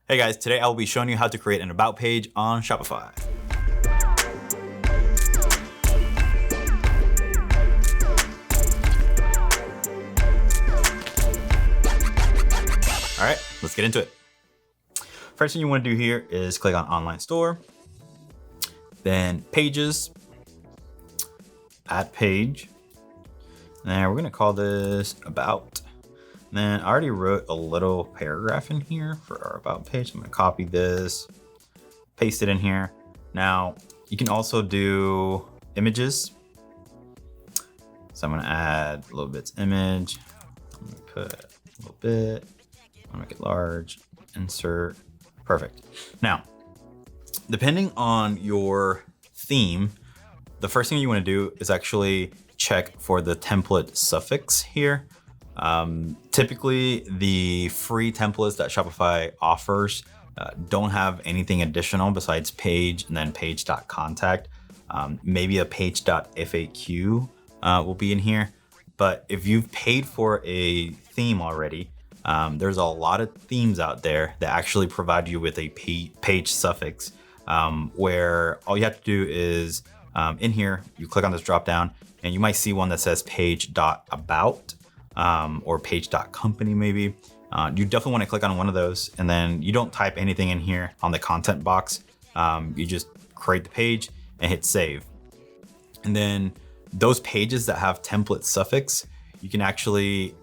Hey guys, today I will be showing you how to create an about page on Shopify. All right, let's get into it. First thing you want to do here is click on Online Store, then Pages, Add Page. And we're going to call this About. Then I already wrote a little paragraph in here for our about page. I'm going to copy this, paste it in here. Now you can also do images. So I'm going to add a little bit's image. I'm going to put a little bit. I'm going to make it large, insert. Perfect. Now, depending on your theme, the first thing you want to do is actually check for the template suffix here. Typically the free templates that Shopify offers don't have anything additional besides page and then page.contact. Maybe a page.faq will be in here. But if you've paid for a theme already, there's a lot of themes out there that actually provide you with a page suffix, where all you have to do is in here, you click on this drop down and you might see one that says page.about. Or page.company maybe. You definitely want to click on one of those, and then you don't type anything in here on the content box. You just create the page and hit save. And then those pages that have template suffix, you can actually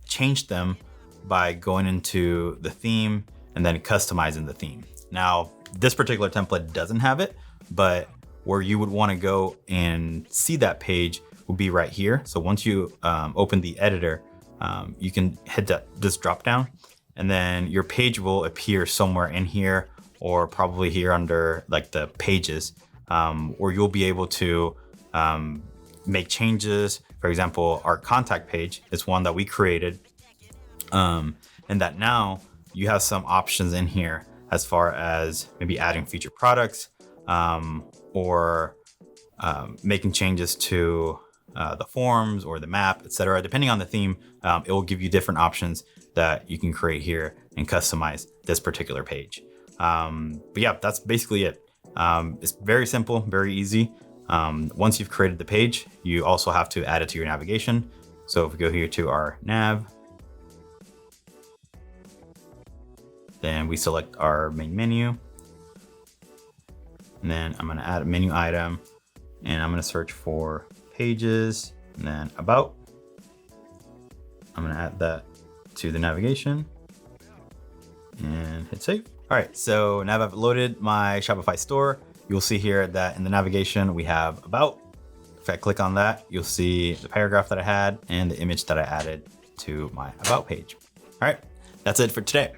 change them by going into the theme and then customizing the theme. Now, this particular template doesn't have it, but where you would want to go and see that page will be right here. So once you open the editor, you can hit this drop down, and then your page will appear somewhere in here, or probably here under like the pages, where you'll be able to make changes. For example, our contact page is one that we created, and that now you have some options in here as far as maybe adding featured products, or making changes to the forms or the map, etc. Depending on the theme, it will give you different options that you can create here and customize this particular page. But yeah, that's basically it. It's very simple, very easy. Once you've created the page, you also have to add it to your navigation. So if we go here to our nav, then we select our main menu, and then I'm going to add a menu item, and I'm going to search for pages and then about. I'm going to add that to the navigation and hit save. All right, so now I've loaded my Shopify store. You'll see here that in the navigation we have about. If I click on that, you'll see the paragraph that I had and the image that I added to my about page. All right, that's it for today.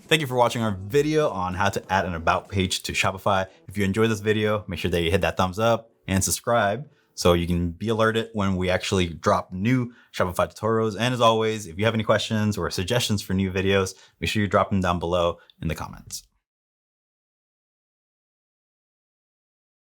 Thank you for watching our video on how to add an about page to Shopify. If you enjoyed this video, make sure that you hit that thumbs up and subscribe so you can be alerted when we actually drop new Shopify tutorials. And as always, if you have any questions or suggestions for new videos, make sure you drop them down below in the comments.